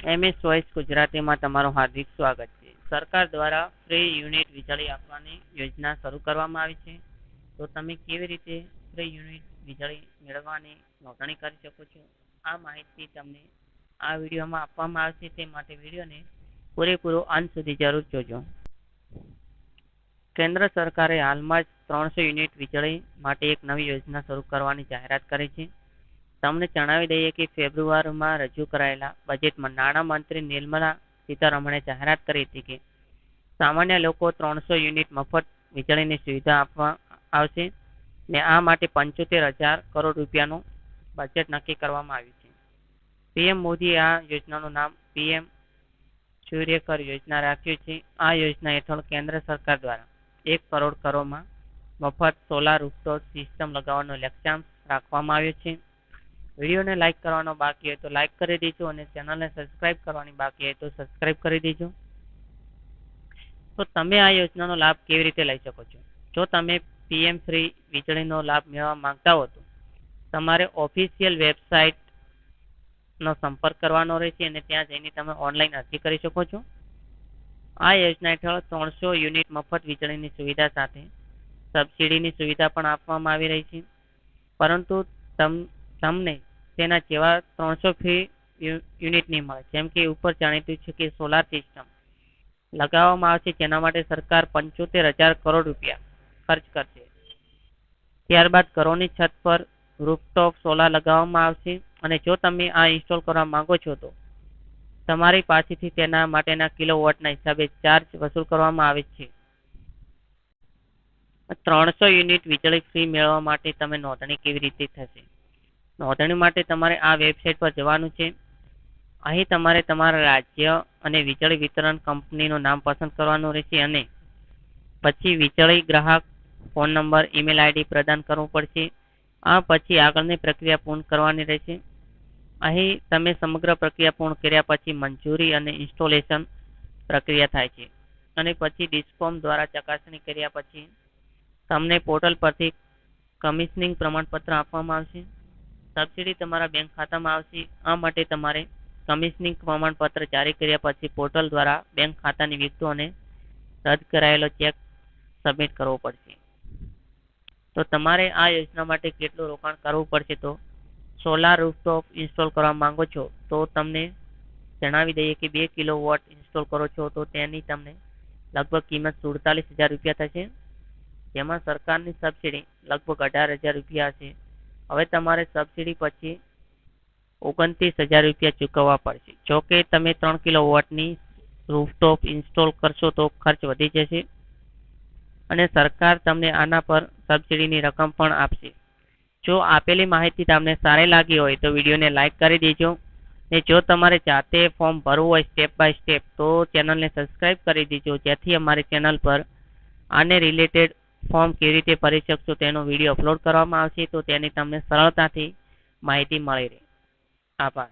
MS voice ગુજરાતીમાં તમારું હાર્દિક સ્વાગત છે. સરકાર દ્વારા ફ્રી યુનિટ વીજળી આપવાની યોજના શરૂ કરવામાં આવી છે. તો તમે કેવી રીતે ફ્રી યુનિટ વીજળી મેળવવાની નોંધણી કરી શકો છો, આ માહિતી તમને આ વિડીયોમાં આપવામાં આવશે. તે માટે વિડીયોને પૂરેપૂરો અંત સુધી જરૂર જોજો. કેન્દ્ર સરકારે હાલમાં જ 300 યુનિટ વીજળી માટે એક નવી યોજના શરૂ કરવાની જાહેરાત કરી છે. તમને જણાવી દઈએ કે ફેબ્રુઆરીમાં રજૂ કરાયેલા બજેટમાં નાણામંત્રી નિર્મલા સીતારમણે જાહેરાત કરી હતી કે સામાન્ય લોકો 300 યુનિટ મફત વીજળીની સુવિધા આપવા આવશે ને આ માટે 75,000 કરોડ રૂપિયાનું બજેટ નક્કી કરવામાં આવ્યું છે. પીએમ મોદીએ આ યોજનાનું નામ પીએમ સૂર્યઘર યોજના રાખ્યું છે. આ યોજના હેઠળ કેન્દ્ર સરકાર દ્વારા 1 કરોડ ઘરોમાં મફત સોલાર રૂફટોપ સિસ્ટમ લગાવવાનો લક્ષ્યાંક રાખવામાં આવ્યો છે. વિડીયોને લાઇક કરવાનો બાકી હોય તો લાઇક કરી દેજો અને ચેનલને સબસ્ક્રાઇબ કરવાની બાકી હોય તો સબસ્ક્રાઇબ કરી દેજો. તો તમે આ યોજનાનો લાભ કેવી રીતે લઈ શકો છો? જો તમે પીએમ ફ્રી વીજળીનો લાભ મેળવવા માંગતા હો તો તમારે ઓફિશિયલ વેબસાઇટનો સંપર્ક કરવાનો રહેશે અને ત્યાં જઈને તમે ઓનલાઈન અરજી કરી શકો છો. આ યોજના હેઠળ 300 યુનિટ મફત વીજળીની સુવિધા સાથે સબસિડીની સુવિધા પણ આપવામાં આવી રહી છે. પરંતુ તમને તેના જેવા 300 ફ્રી યુનિટ નહીં મળે. જેમ કે ઉપર જાણીતું છે કે સોલાર સિસ્ટમ લગાવવામાં આવશે, જેના માટે સરકાર 75,000 કરોડ રૂપિયા ખર્ચ કરશે. ત્યારબાદ ઘરોની છત પર રૂફટોપ સોલાર લગાવવામાં આવશે અને જો તમે આ ઇન્સ્ટોલ કરવા માંગો છો તો તમારી પાસેથી તેના માટેના કિલોવોટના હિસાબે ચાર્જ વસૂલ કરવામાં આવે છે. 300 યુનિટ વીજળી ફ્રી મેળવવા માટે તમે નોંધણી કેવી રીતે થશે? નોંધણી માટે તમારે આ વેબસાઇટ પર જવાનું છે. અહીં તમારે તમારા રાજ્ય અને વીજળી વિતરણ કંપનીનું નામ પસંદ કરવાનું રહેશે અને પછી વીજળી ગ્રાહક ફોન નંબર, ઈમેલ આઈડી પ્રદાન કરવું પડશે. આ પછી આગળની પ્રક્રિયા પૂર્ણ કરવાની રહેશે. અહીં તમે સમગ્ર પ્રક્રિયા પૂર્ણ કર્યા પછી મંજૂરી અને ઇન્સ્ટોલેશન પ્રક્રિયા થાય છે અને પછી ડિસ્કોમ દ્વારા ચકાસણી કર્યા પછી તમને પોર્ટલ પરથી કમિશનિંગ પ્રમાણપત્ર આપવામાં આવશે. સબસિડી તમારા બેંક ખાતામાં આવશે. આ માટે તમારે કમિશનિંગ પ્રમાણપત્ર જારી કર્યા પછી પોર્ટલ દ્વારા બેંક ખાતાની વિગતો અને રદ કરાયેલો ચેક સબમિટ કરવો પડશે. તો તમારે આ યોજના માટે કેટલું રોકાણ કરવું પડશે? તો સોલાર રૂફટોપ ઇન્સ્ટોલ કરવા માંગો છો તો તમને જણાવી દઈએ કે 2 કિલોવોટ ઇન્સ્ટોલ કરો છો તો તેની તમને લગભગ કિંમત 47,000 રૂપિયા થશે. જેમાં સરકારની સબસિડી લગભગ 18,000 રૂપિયા હશે. હવે તમારે સબસિડી પછી 29,000 રૂપિયા ચૂકવવા પડશે. જો કે તમે 3 કિલોવોટની રૂફટોપ ઇન્સ્ટોલ કરશો તો ખર્ચ વધી જશે અને સરકાર તમને આના પર સબસિડીની રકમ પણ આપશે. જો આપેલી માહિતી તમને સારી લાગી હોય તો વિડીયોને લાઇક કરી દેજો ને જો તમારે જાતે ફોર્મ ભરવું હોય સ્ટેપ બાય સ્ટેપ તો ચેનલને સબસ્ક્રાઇબ કરી દેજો, જેથી અમારી ચેનલ પર આને રિલેટેડ ફોર્મ કેવી રીતે ભરી શકશો તેનો વિડીયો અપલોડ કરવામાં આવશે તો તેની તમને સરળતાથી માહિતી મળી રહે. આભાર.